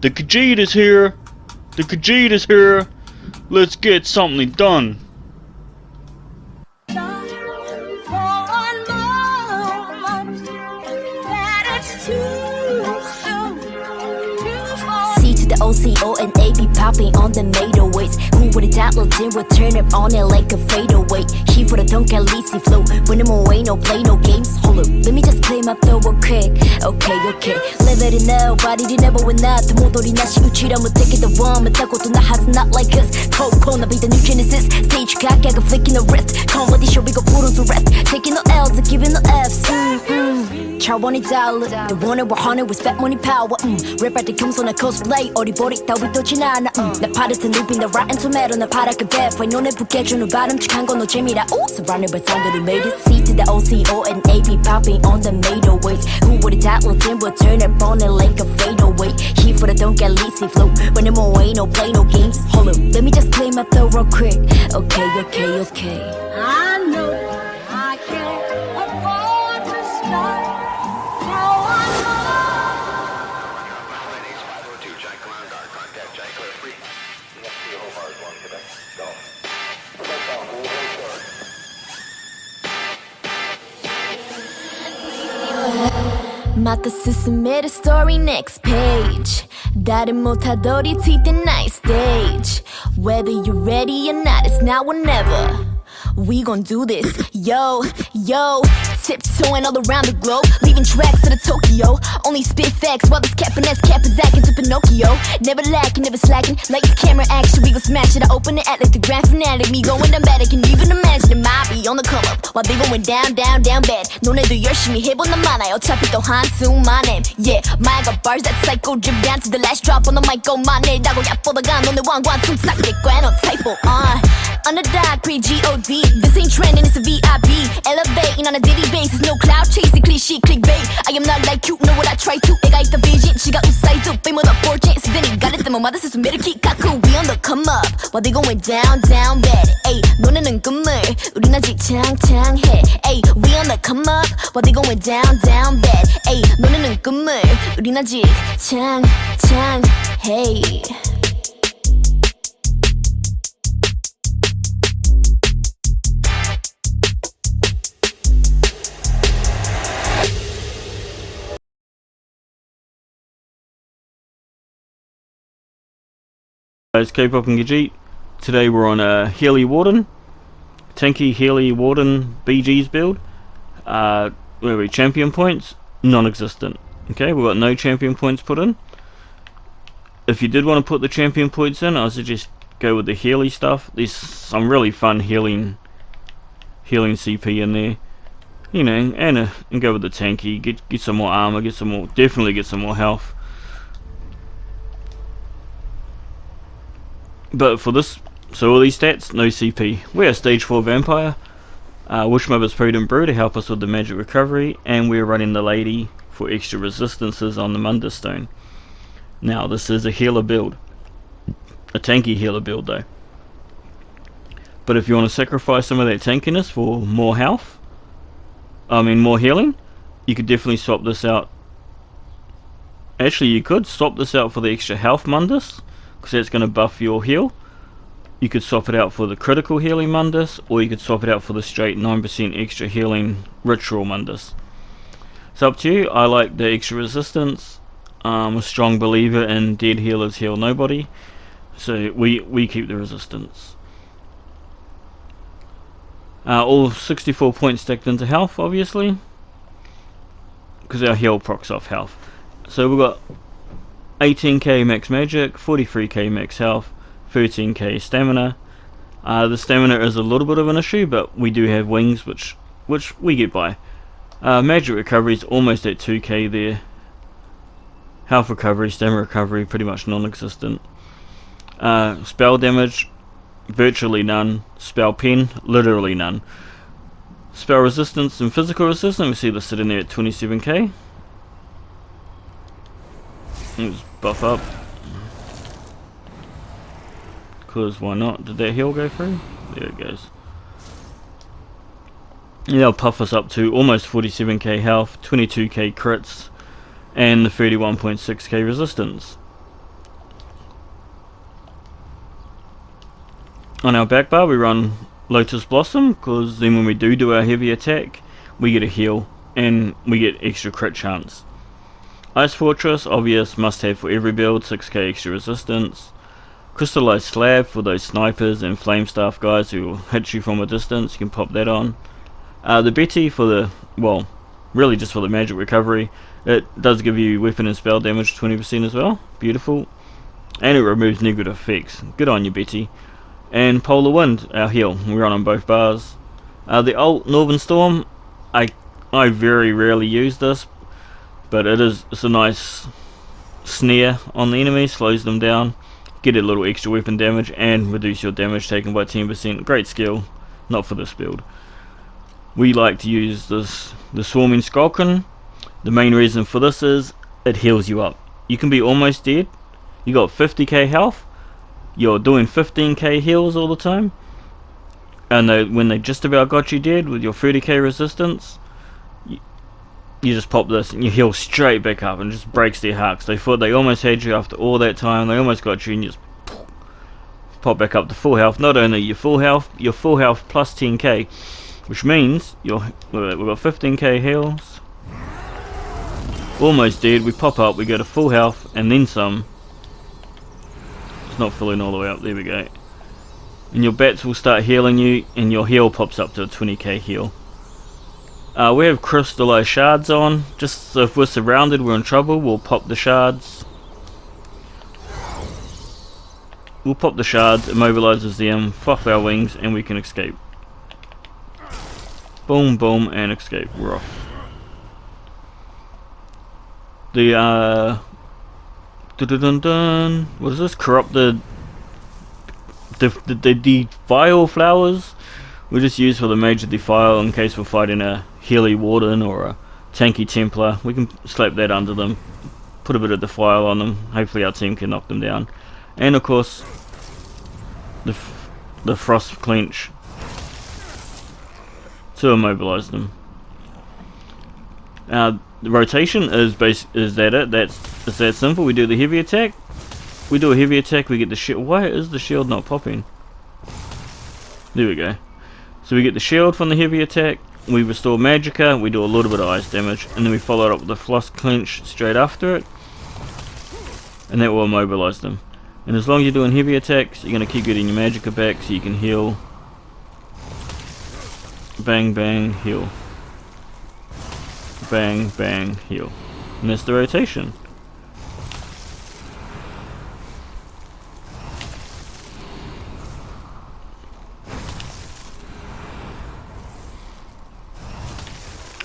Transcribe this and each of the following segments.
The Khajiit is here! The Khajiit is here! Let's get something done! The OCO and AB popping on the NATO weights. Who would've thought Lil Tim would turn up on it like a fadeaway? He for the don't get lazy flow. When I'm away, no play, no games. Hold up, let me just play my throw real quick. Okay. Live it nobody did never win that. The 모돌이 나 시우치라 못했게 the one. 못하고도 나 has not like us. Cold, be the new genesis. Stage cock, I got flicking the wrist. Comedy show, we go put on to rest. Taking no L's and giving no F's. 차원이 달라. The one we're hunting with fat money power. Rip at the 겸손한 cosplay. 어리버리 따위도 지나나. 나 파릇한 눕인 나 rotten tomato. 나 파랗게 배포. 눈에 붓게 주는 바람직한 건 너 재미라. Surrounded by sound that he made it. C to the OCO and AB popping on the NATO waves. Who would've thought Lil Tim would turn up on it like a fadeaway? He for the don't get lazy flow. When I'm away, no play, no games. Hold up, let me just play my throw real quick. Okay. I know I can't afford to stop. Now I 맞다 스스메의 story next page. 다른 못하더리 튀던 night stage. Whether you're ready or not, it's now or never. We gon' do this, yo. Tiptoeing all around the globe, leaving tracks to the Tokyo. Only spit facts while this cap and ass cap is acting to Pinocchio. Never lacking, never slacking. Like it's camera action, we gon' smash it. I open it at like the grand finale. Me going down bad, I can even imagine it might be on the come up while they going down bad. 너네도 열심히 해본 난 많아. 어차피 또 한숨만 해. Yeah, my got bars that psycho drip down to the last drop on the mic. Go my name, 나고 얕보다가 너네 왕관 숨삭게 꿰노 typo on. Underdog, pre-G-O-D. This ain't trending, it's a VIP. Elevating on a ditty basis, no cloud chasing, cliche clickbait. I am not like you, know what I try to. 애가 있다 vision, 지가 우사이즈, fame of the fortune. 수단이 가릴 때만 마다 스스로 매력이 가꾸. We on the come up, while they going down bad. Ayy, 너네는 꿈을, 우린 아직 창창해. Ayy, we on the come up, while they going down bad. Ayy, 너네는 꿈을, 우린 아직 창창해. Guys, K-pop and Khajiit. Today we're on a Healy Warden, tanky Healy Warden BG's build. Where are we? Champion points non-existent. Okay, we've got no champion points put in. If you did want to put the champion points in, I suggest go with the Healy stuff. There's some really fun healing CP in there, you know, and go with the tanky. Get some more armor, definitely get some more health. But for this, so all these stats, no CP. We're a stage 4 vampire. Wishmother's Prudent Brew to help us with the magic recovery, and we're running the lady for extra resistances on the Mundus Stone. Now this is a healer build, a tanky healer build though. But if you want to sacrifice some of that tankiness for more health, more healing, you could definitely swap this out. Actually, you could swap this out for the extra health Mundus, because that's going to buff your heal. You could swap it out for the critical healing Mundus, or you could swap it out for the straight 9% extra healing ritual Mundus. It's up to you. I like the extra resistance. I'm a strong believer in dead healers heal nobody, so we keep the resistance. All 64 points stacked into health, obviously, because our heal procs off health. So we've got 18k max magic, 43k max health, 13k stamina. The stamina is a little bit of an issue, but we do have wings, which we get by. Magic recovery is almost at 2k there. Health recovery, stamina recovery, pretty much non-existent. Spell damage, virtually none. Spell pen, literally none. Spell resistance and physical resistance, we see this sitting there at 27k. Let's buff up, because why not? Did that heal go through? There it goes. Yeah, they'll puff us up to almost 47k health, 22k crits, and the 31.6k resistance. On our back bar we run Lotus Blossom, because then when we do our heavy attack we get a heal and we get extra crit chance. Ice Fortress, obvious must have for every build, 6k extra resistance. Crystallized Slab for those snipers and flame staff guys who will hit you from a distance, you can pop that on. The Betty for the, well, really just for the magic recovery. It does give you weapon and spell damage 20% as well, beautiful. And it removes negative effects, good on you Betty. And Polar Wind, our heal, we run on both bars. The Alt Northern Storm, I very rarely use this, but it's a nice snare on the enemy, slows them down, get a little extra weapon damage, and reduce your damage taken by 10%. Great skill, not for this build. We like to use the Swarming Skulkin. The main reason for this is it heals you up. You can be almost dead, you got 50k health, you're doing 15k heals all the time, and when they just about got you dead with your 30k resistance, you just pop this and you heal straight back up, and it just breaks their heart, 'cause they thought they almost had you after all that time, they almost got you, and you just pop back up to full health. Not only your full health plus 10k, which means we've got 15k heals, almost dead, we pop up, we go to full health and then some. It's not filling all the way up, there we go. And your bats will start healing you, and your heal pops up to a 20k heal. We have crystallized shards on, just so if we're surrounded, we're in trouble, we'll pop the shards. It immobilizes them, fluff our wings, and we can escape. Boom, boom, and escape, we're off. The what is this? Corrupted the defile flowers we just use for the major defile in case we're fighting a Healy Warden or a tanky Templar. We can slap that under them, put a bit of defile on them, hopefully our team can knock them down. And of course the Frost Clench to immobilize them. The rotation is it's that simple. We do the heavy attack, we get the shield. Why is the shield not popping? There we go. So we get the shield from the heavy attack, we restore magicka, we do a little bit of ice damage, and then we follow it up with the Frost Clench straight after it, and that will immobilize them. And as long as you're doing heavy attacks, you're going to keep getting your magicka back, so you can heal. Bang bang heal. Bang bang heal. And that's the rotation.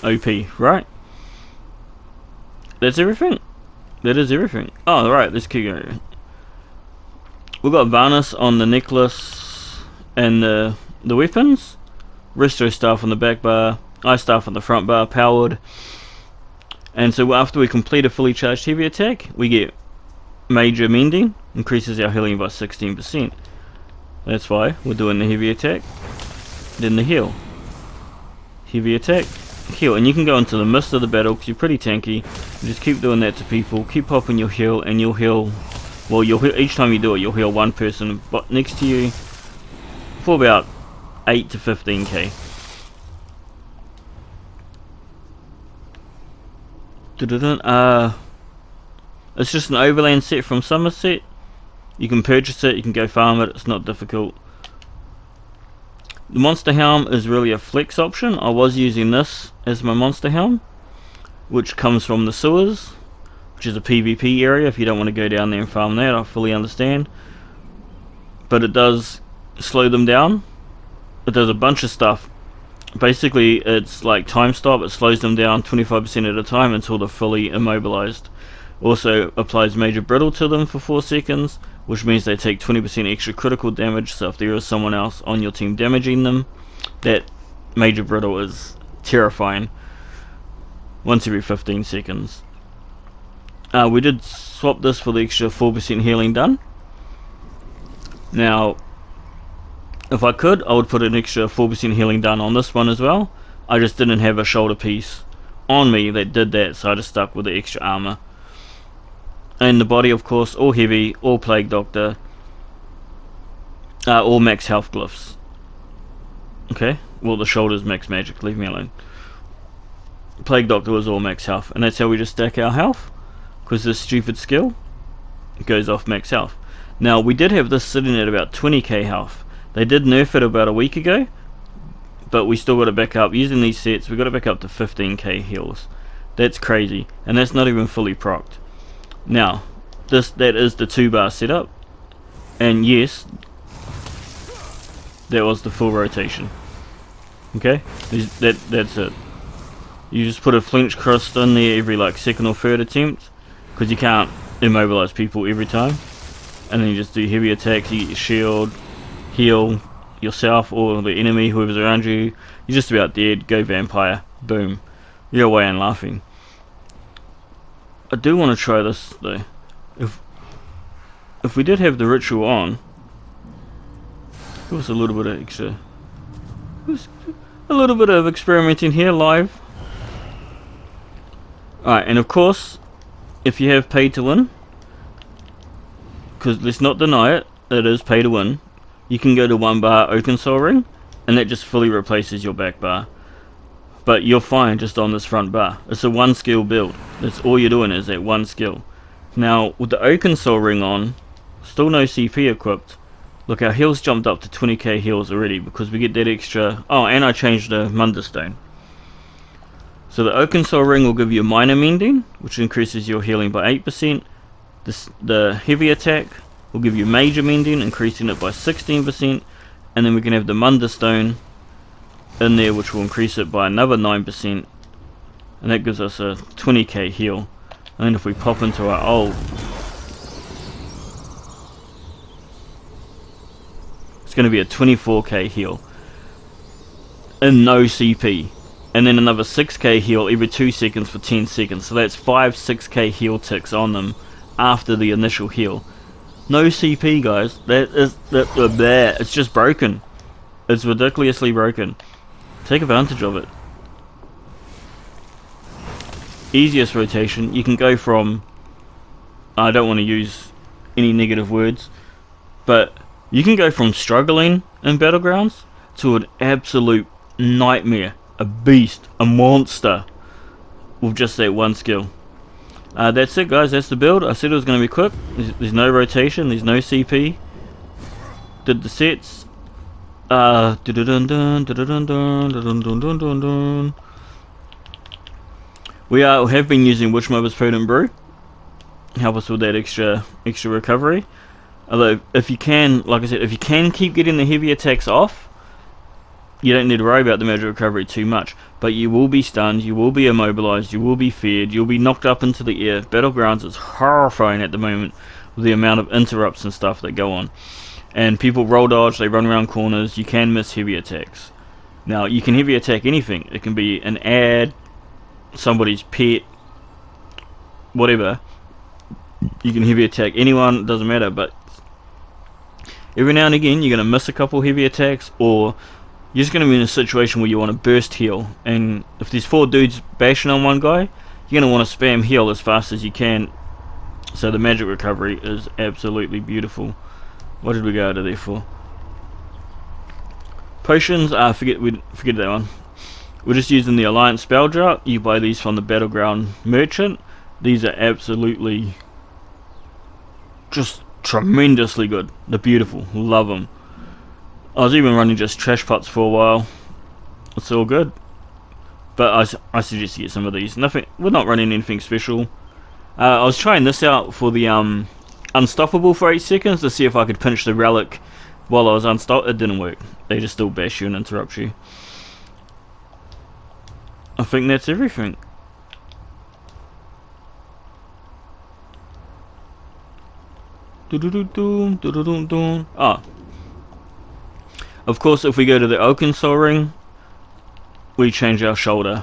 OP, right? That's everything. That is everything. Oh, right, let's keep going. We've got Varnus on the necklace and the weapons. Resto staff on the back bar. Ice staff on the front bar, powered. And so after we complete a fully charged heavy attack, we get major mending, increases our healing by 16%. That's why we're doing the heavy attack, then the heal. Heavy attack, heal. And you can go into the midst of the battle because you're pretty tanky. You just keep doing that to people, keep popping your heal, and you'll heal. Well, each time you do it, you'll heal one person next to you for about 8 to 15k. It's just an overland set from Somerset. You can purchase it, you can go farm it, it's not difficult. The monster helm is really a flex option. I was using this as my monster helm, which comes from the sewers, which is a PvP area. If you don't want to go down there and farm that, I fully understand. But it does slow them down. It does a bunch of stuff. Basically, it's like time stop. It slows them down 25% at a time until they're fully immobilized. Also applies major brittle to them for 4 seconds, which means they take 20% extra critical damage. So if there is someone else on your team damaging them, that major brittle is terrifying. Once every 15 seconds. We did swap this for the extra 4% healing done. Now, if I could, I would put an extra 4% healing done on this one as well. I just didn't have a shoulder piece on me that did that, so I just stuck with the extra armor. And the body, of course, all heavy, all plague doctor. Or max health glyphs. Okay, well the shoulder's max magic, leave me alone. Plague Doctor was all max health, and that's how we just stack our health, because this stupid skill goes off max health. Now we did have this sitting at about 20k health. They did nerf it about a week ago, but we still got it back up. Using these sets, we got it back up to 15k heals. That's crazy, and that's not even fully procced. Now, that is the 2-bar setup, and yes, that was the full rotation. Okay, that's it. You just put a flinch crust in there every like second or third attempt, because you can't immobilize people every time. And then you just do heavy attacks, you get your shield, heal yourself or the enemy, whoever's around you. You're just about dead, go vampire, boom. You're away and laughing. I do want to try this though. If we did have the ritual on, it was a little bit of extra. It was a little bit of experimenting here live. Alright, and of course, if you have pay to win, because let's not deny it, it is pay to win, you can go to 1-bar Oaken Soul Ring, and that just fully replaces your back bar. But you're fine just on this front bar. It's a 1-skill build. That's all you're doing is that 1 skill. Now, with the Oaken Soul Ring on, still no CP equipped. Look, our heals jumped up to 20k heals already because we get that extra. Oh, and I changed the Mundstone. So the Oaken Soul Ring will give you a minor mending, which increases your healing by 8%. The heavy attack will give you major mending, increasing it by 16%. And then we can have the Mundstone in there, which will increase it by another 9%. And that gives us a 20k heal. And then if we pop into our old, it's going to be a 24k heal and no CP, and then another 6k heal every 2 seconds for 10 seconds. So that's 5 6k heal ticks on them after the initial heal. No CP, guys. It's just broken. It's ridiculously broken. Take advantage of it. Easiest rotation. You can go from, I don't want to use any negative words, but you can go from struggling in Battlegrounds to an absolute nightmare, a beast, a monster with just that 1 skill. That's it, guys. That's the build. I said it was going to be quick. There's no rotation, there's no CP. Did the sets. We have been using Witch Mother's Potent Brew. Help us with that extra recovery. Although, if you can, like I said, if you can keep getting the heavy attacks off, you don't need to worry about the magic recovery too much. But you will be stunned, you will be immobilized, you will be feared, you'll be knocked up into the air. Battlegrounds is horrifying at the moment with the amount of interrupts and stuff that go on. And people roll dodge, they run around corners, you can miss heavy attacks. Now, you can heavy attack anything. It can be an ad, somebody's pet, whatever. You can heavy attack anyone, it doesn't matter, but every now and again you're going to miss a couple heavy attacks, or you're just going to be in a situation where you want to burst heal, and if there's 4 dudes bashing on one guy, you're going to want to spam heal as fast as you can. So the magic recovery is absolutely beautiful. What did we go out of there for? Potions, forget that one. We're just using the Alliance spell jar. You buy these from the Battleground merchant. These are absolutely just tremendously good. They're beautiful. Love them. I was even running just trash pots for a while. It's all good. But I suggest you get some of these. Nothing. We're not running anything special. I was trying this out for the Unstoppable for 8 seconds to see if I could pinch the relic while I was unstopped. It didn't work. They just still bash you and interrupt you. I think that's everything. Ah. Of course, if we go to the Oaken Soul Ring, we change our shoulder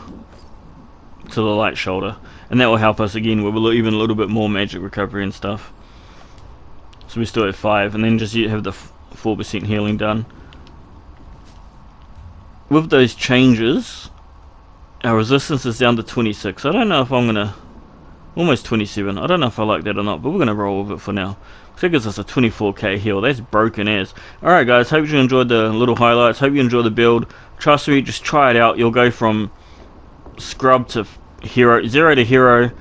to the light shoulder, and that will help us again with even a little bit more magic recovery and stuff. So we still have 5, and then just have the 4% healing done. With those changes, our resistance is down to 26. I don't know if I'm gonna Almost 27. I don't know if I like that or not, but we're going to roll with it for now. So it gives us a 24k heal. That's broken as. Alright guys, hope you enjoyed the little highlights. Hope you enjoyed the build. Trust me, just try it out. You'll go from scrub to hero, 0 to hero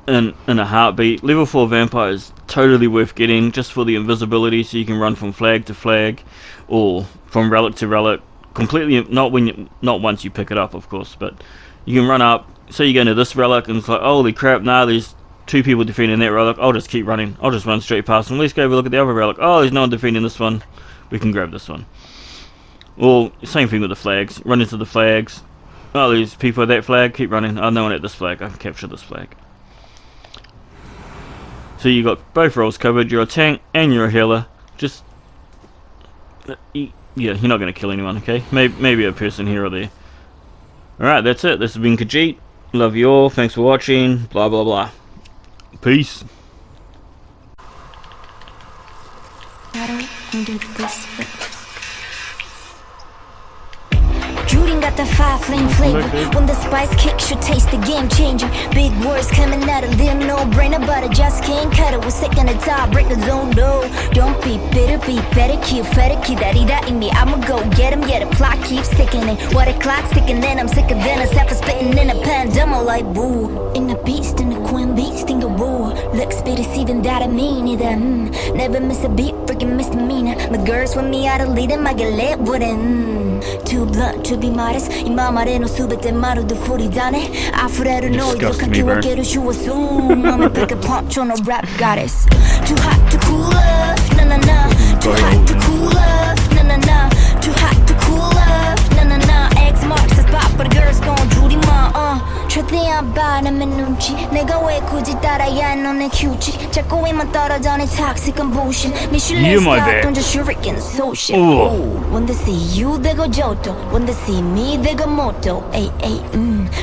in a heartbeat. Level 4 vampire is totally worth getting just for the invisibility, so you can run from flag to flag or from relic to relic. Completely, not once you pick it up, of course, but you can run up. So you go into this relic and it's like, holy crap, nah, there's 2 people defending that relic. I'll just keep running. I'll just run straight past them. Let's go have a look at the other relic. Oh, there's no one defending this one. We can grab this one. Well, same thing with the flags. Run into the flags. Oh, there's people at that flag. Keep running. Oh, no one at this flag. I can capture this flag. So you got both roles covered. You're a tank and you're a healer. Just yeah, you're not going to kill anyone, okay? Maybe a person here or there. Alright, that's it. This has been Khajiit. Love you all. Thanks for watching. Blah, blah, blah. Peace. Judy got the 5 flame flavor. When the spice kicks, you taste the game changer. Big words coming out of them, no brainer, but I just can't cut it. We're sick on the top, break the zone, no. Don't be bitter, be better, keep better, keep that in me. I'ma go get him, yeah, the plot keeps ticking in. What a clock's ticking in, I'm sicker than a sapper spitting in a pandemic like woo. In the beast, in the queen beast, in the woo. Looks be deceiving that I mean either. Never miss a beat, freaking misdemeanor. The girls with me out of leading, my get lit with it. Too blunt to be modest. 今までのすべてまるで振りだね。溢れるノイズをかき分ける手はそう。Mommy pick a punch on a rap goddess. Too hot to cool off, na na na. Too hot to cool off, na na na. Too hot to cool off, na na na. X marks the spot, but the girls gon' Judy ma. 최대한 바라는 눈치. 내가 왜 굳이 따라야 해 너네 규칙. 자꾸 입만 떨어져 내 toxic한 bullshit. Michelin star 던져 shuriken sushi. When they see you, they go Johto. When they see me, they go Moto. Ay, ay,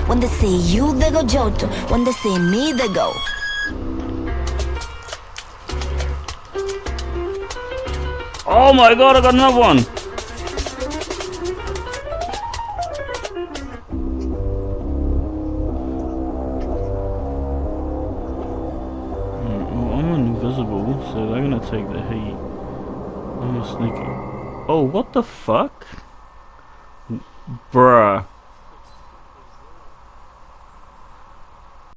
When they see you, they go Johto. When they see me, they go. Oh my god, I got another one! Well, I'm invisible, so they're gonna take the heat. I'm sneaky. Oh, what the fuck? Bruh.